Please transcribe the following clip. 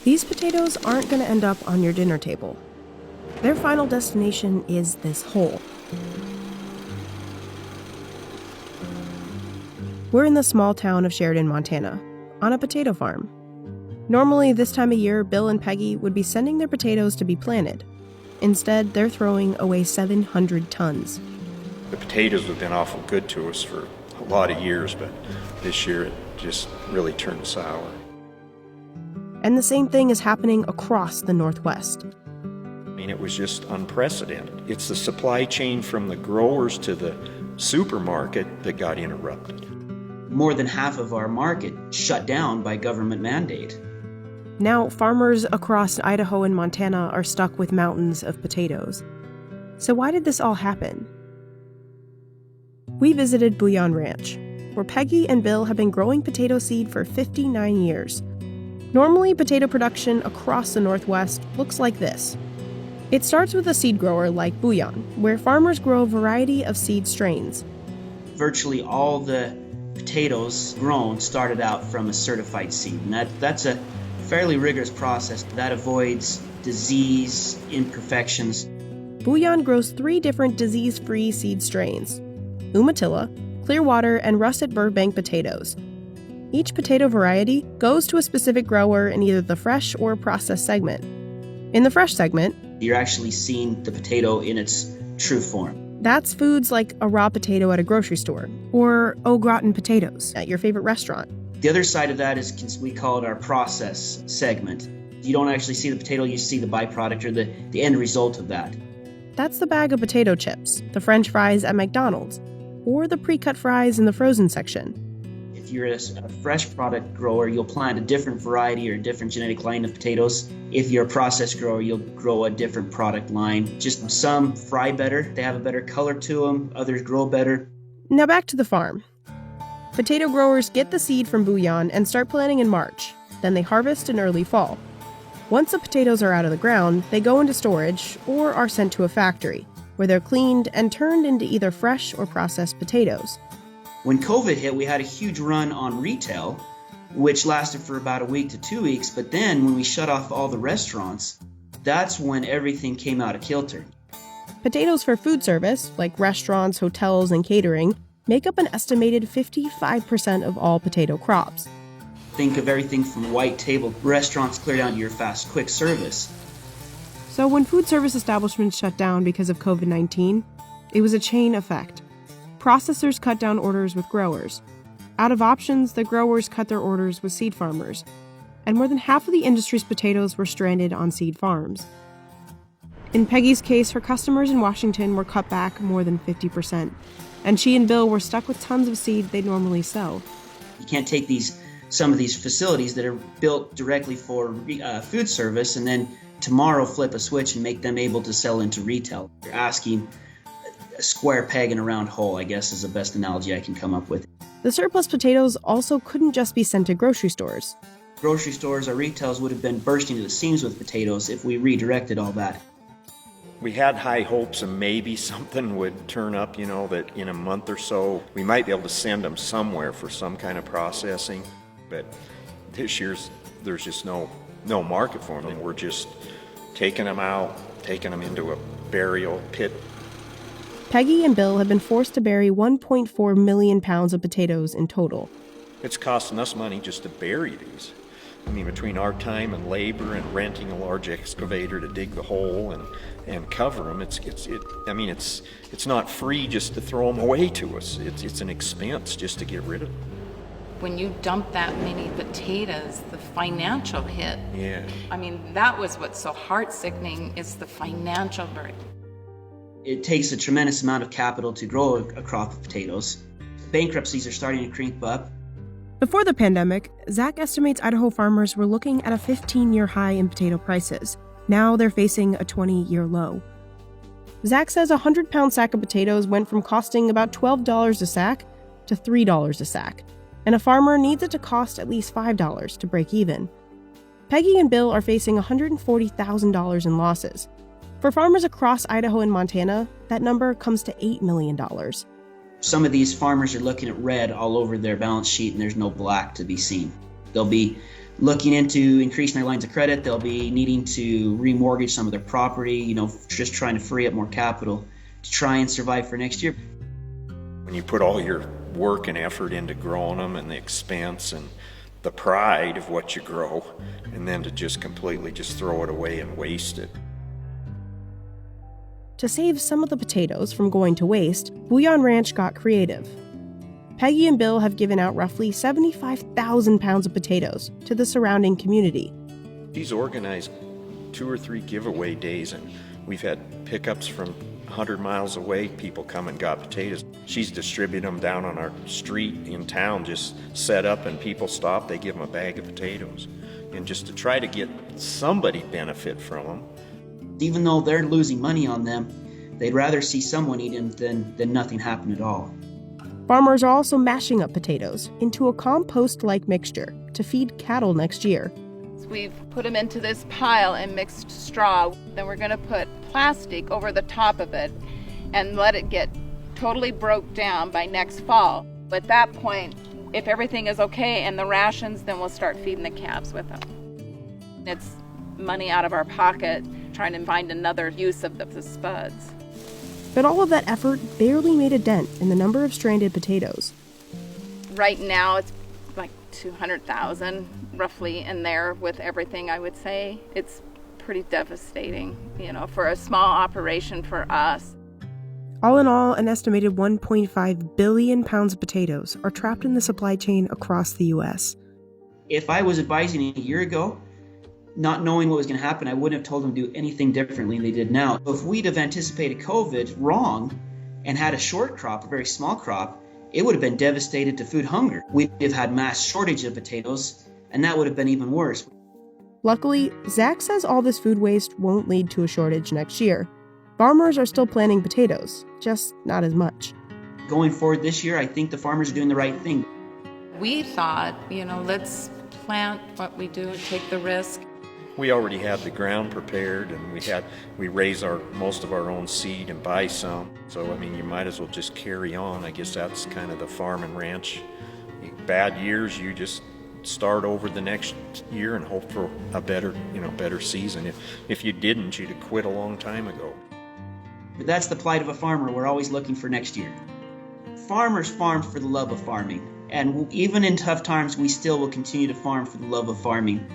These potatoes aren't going to end up on your dinner table. Their final destination is this hole. We're in the small town of Sheridan, Montana, on a potato farm. Normally, this time of year, Bill and Peggy would be sending their potatoes to be planted. Instead, they're throwing away 700 tons. The potatoes have been awful good to us for a lot of years, but this year it just really turned sour. And the same thing is happening across the Northwest. I mean, it was just unprecedented. It's the supply chain from the growers to the supermarket that got interrupted. More than half of our market shut down by government mandate. Now, farmers across Idaho and Montana are stuck with mountains of potatoes. So why did this all happen? We visited Bouillon Ranch, where Peggy and Bill have been growing potato seed for 59 years. Normally, potato production across the Northwest looks like this. It starts with a seed grower like Bouillon, where farmers grow a variety of seed strains. Virtually all the potatoes grown started out from a certified seed, and that's a fairly rigorous process that avoids disease, imperfections. Bouillon grows 3 different disease-free seed strains: Umatilla, Clearwater, and Russet Burbank potatoes. Each potato variety goes to a specific grower in either the fresh or processed segment. In the fresh segment, you're actually seeing the potato in its true form. That's foods like a raw potato at a grocery store, or au gratin potatoes at your favorite restaurant. The other side of that is, we call it our process segment. You don't actually see the potato, you see the byproduct or the end result of that. That's the bag of potato chips, the French fries at McDonald's, or the pre-cut fries in the frozen section. If you're a fresh product grower, you'll plant a different variety or a different genetic line of potatoes. If you're a process grower, you'll grow a different product line. Just some fry better, they have a better color to them, others grow better. Now back to the farm. Potato growers get the seed from Bouillon and start planting in March. Then they harvest in early fall. Once the potatoes are out of the ground, they go into storage or are sent to a factory, where they're cleaned and turned into either fresh or processed potatoes. When COVID hit, we had a huge run on retail, which lasted for about a week to 2 weeks. But then when we shut off all the restaurants, that's when everything came out of kilter. Potatoes for food service, like restaurants, hotels, and catering, make up an estimated 55% of all potato crops. Think of everything from white table restaurants clear down to your fast, quick service. So when food service establishments shut down because of COVID-19, it was a chain effect. Processors cut down orders with growers. Out of options, the growers cut their orders with seed farmers. And more than half of the industry's potatoes were stranded on seed farms. In Peggy's case, her customers in Washington were cut back more than 50%. And she and Bill were stuck with tons of seed they'd normally sell. You can't take some of these facilities that are built directly for food service and then tomorrow flip a switch and make them able to sell into retail. You're asking a square peg in a round hole, I guess, is the best analogy I can come up with. The surplus potatoes also couldn't just be sent to grocery stores. Grocery stores or retails would have been bursting to the seams with potatoes if we redirected all that. We had high hopes and maybe something would turn up, that in a month or so we might be able to send them somewhere for some kind of processing. But this year's, there's just no market for them. And we're just taking them out, taking them into a burial pit. Peggy and Bill have been forced to bury 1.4 million pounds of potatoes in total. It's costing us money just to bury these. I mean, between our time and labor and renting a large excavator to dig the hole and cover them, it's not free just to throw them away to us. It's an expense just to get rid of them. When you dump that many potatoes, the financial hit. Yeah. I mean, that was what's so heart-sickening, is the financial burden. It takes a tremendous amount of capital to grow a crop of potatoes. Bankruptcies are starting to creep up. Before the pandemic, Zach estimates Idaho farmers were looking at a 15-year high in potato prices. Now they're facing a 20-year low. Zach says a 100-pound sack of potatoes went from costing about $12 a sack to $3 a sack, and a farmer needs it to cost at least $5 to break even. Peggy and Bill are facing $140,000 in losses. For farmers across Idaho and Montana, that number comes to $8 million. Some of these farmers are looking at red all over their balance sheet and there's no black to be seen. They'll be looking into increasing their lines of credit. They'll be needing to remortgage some of their property, just trying to free up more capital to try and survive for next year. When you put all your work and effort into growing them and the expense and the pride of what you grow, and then to just completely just throw it away and waste it. To save some of the potatoes from going to waste, Bouillon Ranch got creative. Peggy and Bill have given out roughly 75,000 pounds of potatoes to the surrounding community. She's organized 2 or 3 giveaway days, and we've had pickups from 100 miles away. People come and got potatoes. She's distributed them down on our street in town, just set up, and people stop, they give them a bag of potatoes. And just to try to get somebody benefit from them. Even though they're losing money on them, they'd rather see someone eat them than nothing happen at all. Farmers are also mashing up potatoes into a compost-like mixture to feed cattle next year. We've put them into this pile and mixed straw. Then we're going to put plastic over the top of it and let it get totally broke down by next fall. At that point, if everything is okay and the rations, then we'll start feeding the calves with them. It's money out of our pocket, trying to find another use of the spuds. But all of that effort barely made a dent in the number of stranded potatoes. Right now, it's like 200,000, roughly, in there with everything, I would say. It's pretty devastating, for a small operation for us. All in all, an estimated 1.5 billion pounds of potatoes are trapped in the supply chain across the U.S. If I was advising a year ago, not knowing what was going to happen, I wouldn't have told them to do anything differently than they did now. If we'd have anticipated COVID wrong and had a short crop, a very small crop, it would have been devastated to food hunger. We'd have had mass shortage of potatoes, and that would have been even worse. Luckily, Zach says all this food waste won't lead to a shortage next year. Farmers are still planting potatoes, just not as much. Going forward this year, I think the farmers are doing the right thing. We thought, let's plant what we do and take the risk. We already had the ground prepared, and we raise most of our own seed and buy some. So you might as well just carry on. I guess that's kind of the farm and ranch. Bad years, you just start over the next year and hope for a better season. If you didn't, you'd have quit a long time ago. But that's the plight of a farmer. We're always looking for next year. Farmers farm for the love of farming, and even in tough times, we still will continue to farm for the love of farming.